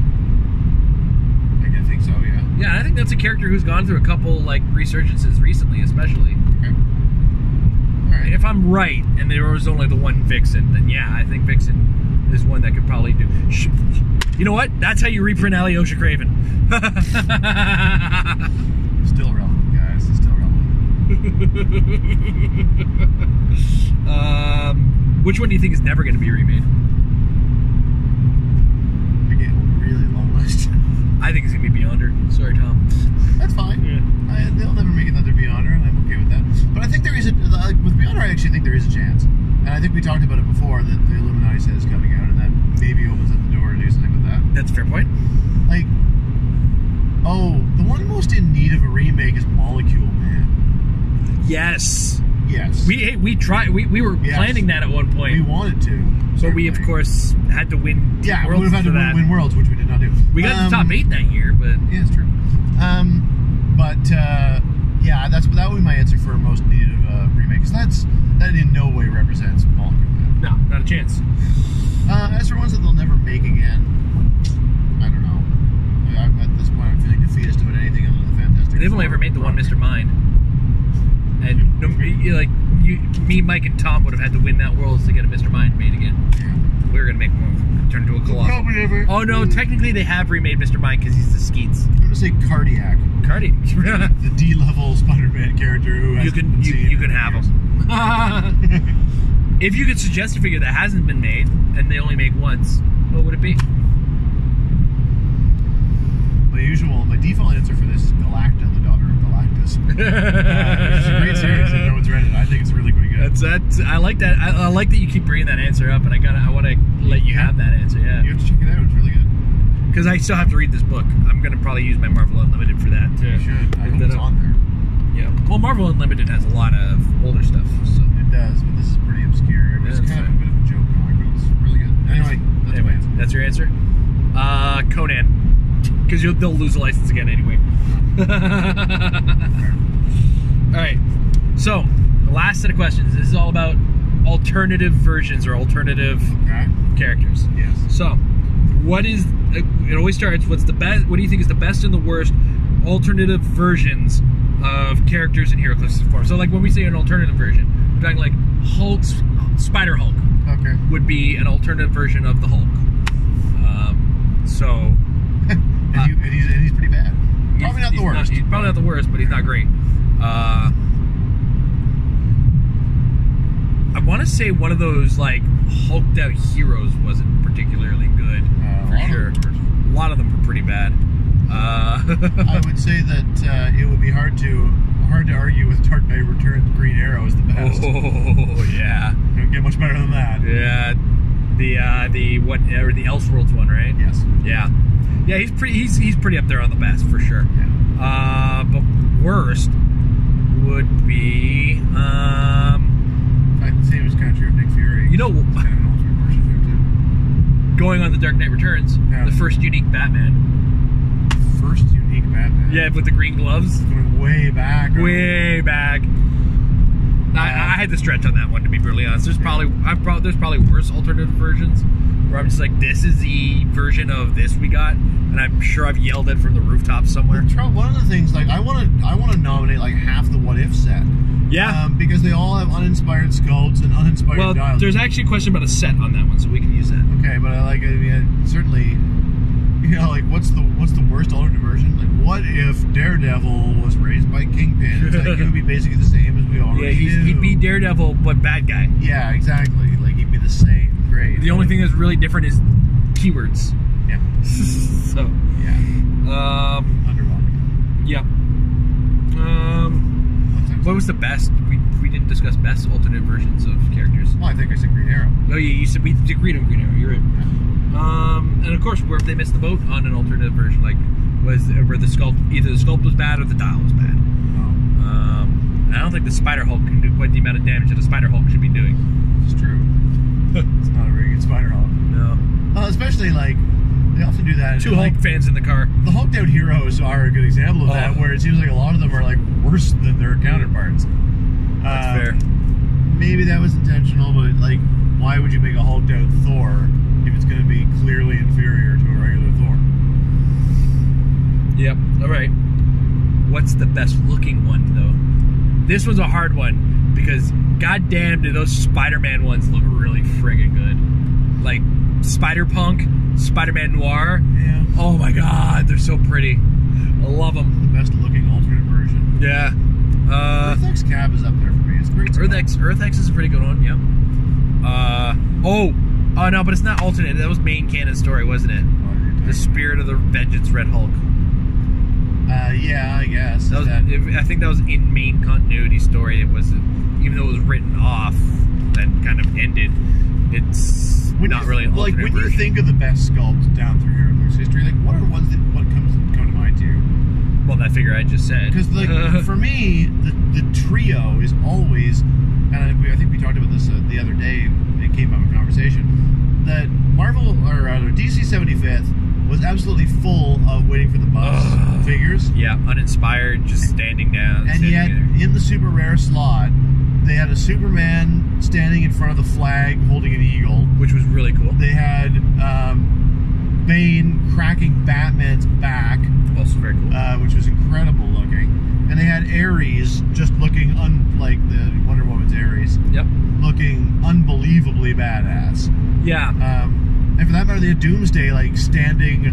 I think so, yeah. Yeah, I think that's a character who's gone through a couple resurgences recently, especially. Okay. All right. If I'm right, and there was only the one Vixen, then yeah, I think Vixen is one that could probably do. You know what? That's how you reprint Alyosha Craven. Still relevant, guys. It's still relevant. Which one do you think is never going to be remade? Again, really long list. I think it's going to be Beyonder. Sorry, Tom. That's fine. Yeah. They'll never make another Beyonder, and I'm okay with that. But I think there is with Beyonder, I actually think there is a chance. And I think we talked about it before, that the Illuminati set is coming out, and that maybe opens up the door to do something with that. That's a fair point. The one most in need of a remake is Molecule Man. Yes. Yes. We tried. We were planning that at one point. We wanted to. But we, of course, had to win. Yeah, we Worlds would have had to win Worlds, which we did not do. We got to the top 8 that year, but yeah, it's true. Yeah, that would be my answer for most needed of a remake. Because that in no way represents Molecule Man. No, not a chance. As for ones that they'll never make again, I don't know. At this point, I'm feeling defeatist about anything other than Fantastic. They've only ever made the one Mr. Mind, and me, Mike, and Tom would have had to win that Worlds to get a Mr. Mind made again. Yeah. We were gonna make one turn into a Colossal. Probably never. Oh no, technically they have remade Mr. Mind because he's the Skeets. I'm gonna say Cardiac. The D-level Spider-Man character who has you can have him. If you could suggest a figure that hasn't been made and they only make once, what would it be? My default answer for this is Galacta, the daughter of Galactus. It's a great series and no one's read it. I think it's really pretty good. I like that. I like that you keep bringing that answer up, and I want to let you have that answer. Yeah, you have to check it out. It's really good. Because I still have to read this book. I'm gonna probably use my Marvel Unlimited for that too. You should. I hope it's on there. Yeah. Well, Marvel Unlimited has a lot of older stuff. So it does, but this is pretty obscure. It's kind of a bit of a joke comic, but it's really good. Anyway, that's my answer. That's your answer. Conan. Because they'll lose the license again anyway. Alright, so the last set of questions. This is all about alternative versions or alternative characters. Yes. So, it always starts, what do you think is the best and the worst alternative versions of characters in Heroclix form? So when we say an alternative version, we're talking like Spider Hulk. Okay. Would be an alternative version of the Hulk. And he's pretty bad. Probably not the worst. He's probably not the worst, but he's not great. I want to say one of those hulked out heroes wasn't particularly good. For sure. A lot of them were pretty bad. I would say that it would be hard to argue with Dark Knight Returns. Green Arrow is the best. Oh yeah. Don't get much better than that. Yeah. The Elseworlds one, right? Yes. Yeah. Yeah, he's pretty up there on the best for sure. Yeah. But worst would be I'd say it was kind of true of Nick Fury. You know, kind of an ultimate version of him too. Going on the Dark Knight Returns, the first unique Batman. First unique Batman. Yeah, with the green gloves. Going way back. Way back. I had to stretch on that one, to be brutally honest. There's probably worse alternative versions where I'm just like, this is the version of this we got, and I'm sure I've yelled it from the rooftop somewhere. One of the things, I want to nominate half the What If set. Yeah. Because they all have uninspired sculpts and uninspired dialogue. Well, there's actually a question about a set on that one, so we can use that. Okay, but certainly, what's the worst alternative version? What if Daredevil was raised by Kingpin? It's he would be basically the same as we already knew. He'd be Daredevil, but bad guy. Yeah, exactly. He'd be the same. Great. The only thing that's really different is keywords. Yeah. So. Yeah. Underwhelming. Yeah. What was the best? We didn't discuss best alternate versions of characters. Well, I think I said Green Arrow. Oh yeah, you said we agreed on Green Arrow. You're right. And of course, where if they missed the boat on an alternate version, like was where the sculpt, either the sculpt was bad or the dial was bad. I don't think the Spider Hulk can do quite the amount of damage that a Spider Hulk should be doing. It's true. It's not a very good Spider Hulk. No. Especially like they often do that. Two Hulk fans in the car. The Hulked out heroes are a good example of that, where it seems like a lot of them are like worse than their counterparts. That's fair. Maybe that was intentional, but like, why would you make a Hulked out Thor if it's going to be clearly inferior to a regular Thor? Yep. All right. What's the best looking one though? This one's a hard one because goddamn, do those Spider-Man ones look really friggin' good? Like Spider-Punk, Spider-Man Noir. Yeah. Oh my god, they're so pretty. I love them. The best looking alternate version. Yeah. Earth-X Cab is up there for me. It's great. Earth-X is a pretty good one. Yep. Oh no, but it's not alternate. That was main canon story, wasn't it? The Spirit of the Vengeance Red Hulk. Yeah, I guess. That was, I think that was in main continuity story. It was, even though it was written off, then kind of ended. It's not really an alternate when version. you think of the best sculpts down through Heroclix history, like what are ones that come to mind to you? Well, that figure I just said. Because like for me, the trio is always, and I think we talked about this the other day. It came up in conversation that Marvel or DC 75th was absolutely full of waiting for the bus figures. Yeah, uninspired, just standing down. And yet, in the super rare slot, they had a Superman standing in front of the flag holding an eagle, which was really cool. They had Bane cracking Batman's back, also very cool, which was incredible looking. And they had Ares just looking like the Wonder Woman's Ares. Yep. Looking unbelievably badass. Yeah. And for that matter, they had Doomsday like standing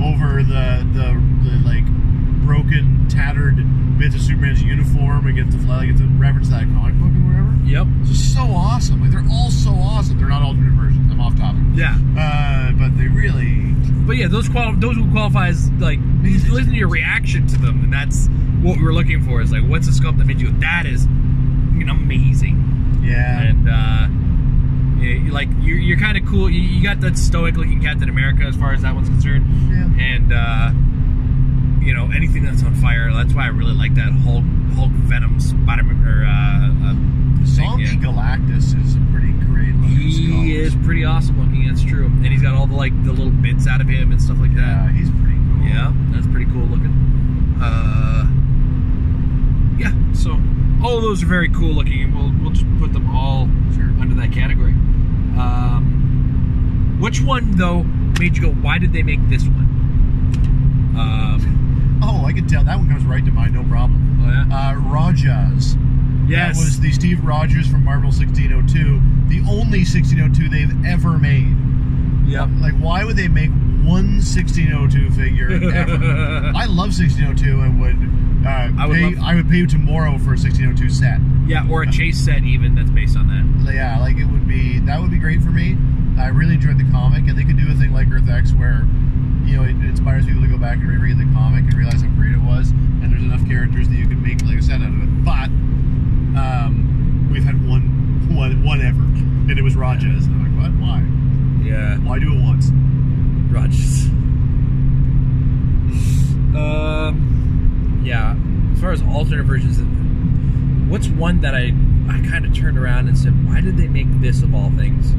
over the like broken, tattered bits of Superman's uniform against the flag. Like it's a reference to that comic book or whatever. Yep. It's just so awesome. Like they're all so awesome. They're not alternate versions. I'm off topic. Yeah. But they really. But yeah, those would qualify as like listen to your reaction to them, and that's what we were looking for. Is like, what's a sculpt that made you? That is amazing. Yeah. And like you're kind of cool. You got that stoic looking Captain America as far as that one's concerned. Yeah. And you know, anything that's on fire. That's why I really like that Hulk Venom Spider-Man Zombie Galactus is a pretty great looking sculpt. He is pretty awesome looking. That's true. And he's got all the the little bits out of him and stuff like that. Yeah, he's pretty cool. Yeah, that's pretty cool looking. Yeah, so all of those are very cool looking, and we'll just put them all under that category. Which one though made you go, why did they make this one? Oh, I can tell. That one comes right to mind, no problem. Oh yeah? Rajas. Yes. That was the Steve Rogers from Marvel 1602. The only 1602 they've ever made. Yep. Like, why would they make one 1602 figure ever? I love 1602 and I would pay you tomorrow for a 1602 set. Yeah, or a chase set even that's based on that. Yeah, like that would be great for me. I really enjoyed the comic, and they could do a thing like Earth-X where, you know, it inspires people to go back and reread the comic and realize how great it was, and there's enough characters that you could make like a set out of it. But we've had one ever, and it was Rajas. And I'm like, what? Why? Yeah. Why do it once? Rajas. Yeah. As far as alternate versions, what's one that I kind of turned around and said, why did they make this of all things?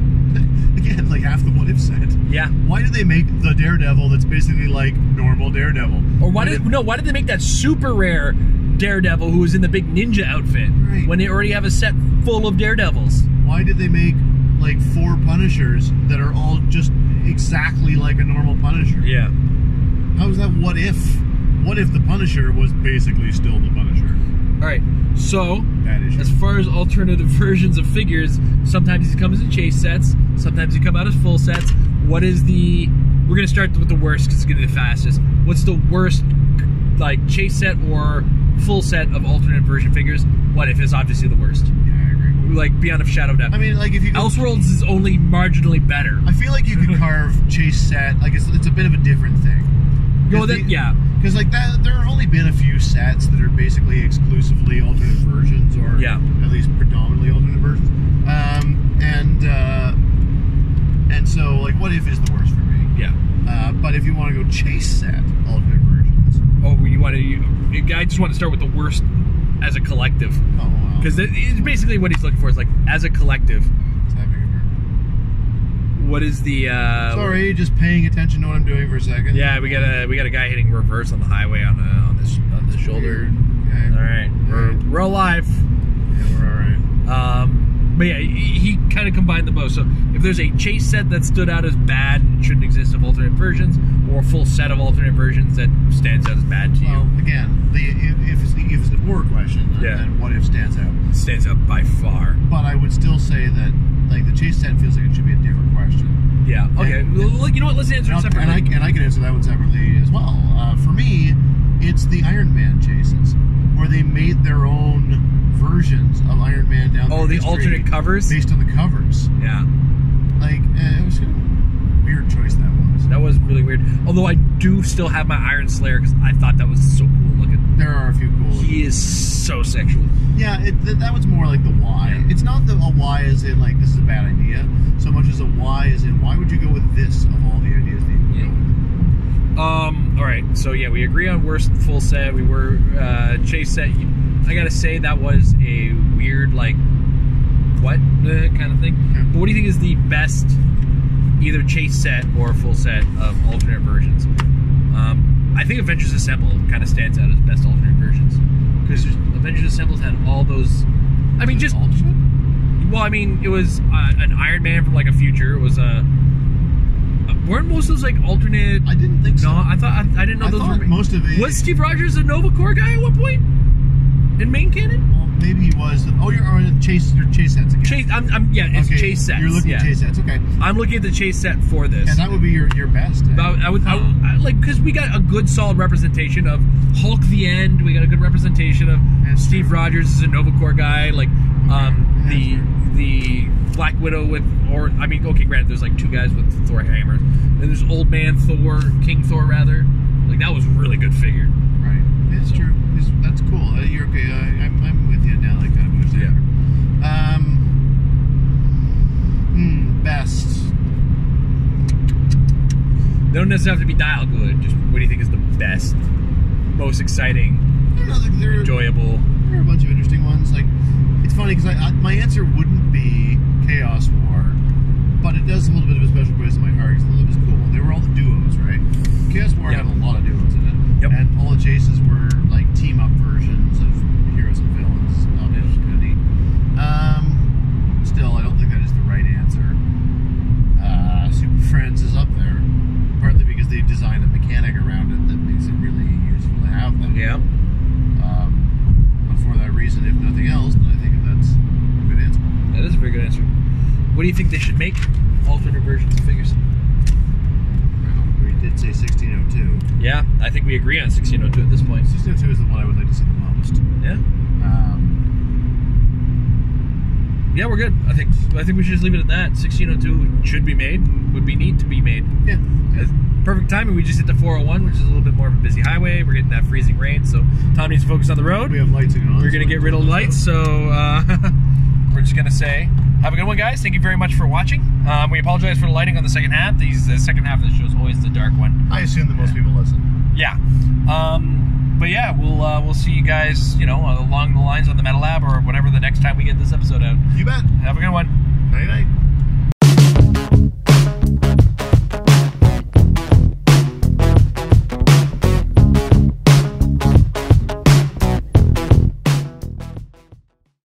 Again, like half the what if set. Yeah. Why did they make the Daredevil that's basically like normal Daredevil? Or why did they make that super rare Daredevil who was in the big ninja outfit when they already have a set full of Daredevils? Why did they make like 4 Punishers that are all just exactly like a normal Punisher? Yeah. How is that what if? What if the Punisher was basically still the Punisher? Alright, so issue. As far as alternative versions of figures, sometimes he comes in chase sets, sometimes he come out as full sets. What is the... We're going to start with the worst because it's going to be the fastest. What's the worst, like, chase set or full set of alternate version figures? What if is obviously the worst. Yeah, I agree. Like, beyond a shadow of doubt. I mean, like, if you... Elseworlds is only marginally better. I feel like you could carve chase set, like, it's a bit of a different thing. No, yeah. Because like that, there have only been a few sets that are basically exclusively alternate versions, or at least predominantly alternate versions. And so like, what if is the worst for me? Yeah. But if you want to go chase set alternate versions, I just want to start with the worst as a collective. Oh, wow. Because it's basically what he's looking for is like as a collective. What is the? Sorry, just paying attention to what I'm doing for a second. Yeah, we got a guy hitting reverse on the highway on the shoulder. Okay. All right, we're alive. Yeah, we're all right. But yeah, he kind of combined the both. So if there's a chase set that stood out as bad and shouldn't exist of alternate versions, or a full set of alternate versions that stands out as bad to you. Well, again, if it's a war question, then what if stands out? Stands out by far. But I would still say that like the chase set feels like it should be a different question. Yeah. Okay. Well, you know what? Let's answer it separately. And I can answer that one separately as well. For me, it's the Iron Man chases, where they made their own versions of Iron Man down. Oh, the alternate covers based on the covers. Yeah. Like it was kind of a weird choice that was. That was really weird. Although I do still have my Iron Slayer because I thought that was so cool looking. There are a few cool. He is so sexual. Yeah, that was more like the why. Yeah. It's not a why as in like this is a bad idea, so much as a why as in why would you go with this of all the ideas that you could go with. All right. So yeah, we agree on worst full set. We were chase set. I gotta say that was a weird like what kind of thing. Yeah. But what do you think is the best either chase set or full set of alternate versions? I think Avengers Assemble kind of stands out as best alternate versions because Avengers Assemble had all those. I mean, just alternate. Well, I mean, it was an Iron Man from like a future. It was weren't most of those like alternate? I didn't think so. No, I didn't know those were. Most of it was Steve Rogers a Nova Corps guy at one point in main canon? Well, maybe he was. Oh, you're on chase sets again. Chase. It's okay. chase sets. You're looking at chase sets. Okay. I'm looking at the chase set for this. And that would be your best. I would like because we got a good solid representation of Hulk the End. We got a good representation of Steve Rogers as a Nova Corps guy. Like the Black Widow okay, granted, there's like two guys with Thor hammers, and there's Old Man Thor, King Thor rather. Like that was a really good figure. Right. It's true. That's cool. You're okay. I'm with you now. Like kind of understand. Yeah. Best. They don't necessarily have to be dial good. Just what do you think is the best, most exciting, enjoyable? There are a bunch of interesting ones. Like it's funny because my answer wouldn't be Chaos War, but it does hold a bit of a special place in my heart because it was cool. They were all the duos, right? Chaos War had a lot of duos in it, and all the chases were like team up versions of heroes and villains. It was kind of neat. Still, I don't think that is the right answer. Super Friends is up there, partly because they designed a mechanic around it that makes it really useful to have them. Yeah. But for that reason, if nothing else, then I think that's a good answer. That is a very good answer. What do you think they should make alternate versions of figures? Well, we did say 1602. Yeah, I think we agree on 1602 at this point. 1602 is the one I would like to see the most. Yeah. Yeah, we're good. I think we should just leave it at that. 1602 should be made. Would be neat to be made. Yeah. Perfect timing. We just hit the 401, which is a little bit more of a busy highway. We're getting that freezing rain, so Tom needs to focus on the road. We have lights on. We're going to get rid of lights, so we're just going to say, have a good one, guys. Thank you very much for watching. We apologize for the lighting on the second half. The second half of the show is always the dark one. I assume that most people listen. Yeah. But yeah, we'll see you guys, along the lines on the Metal Lab or whatever the next time we get this episode out. You bet. Have a good one. Night night.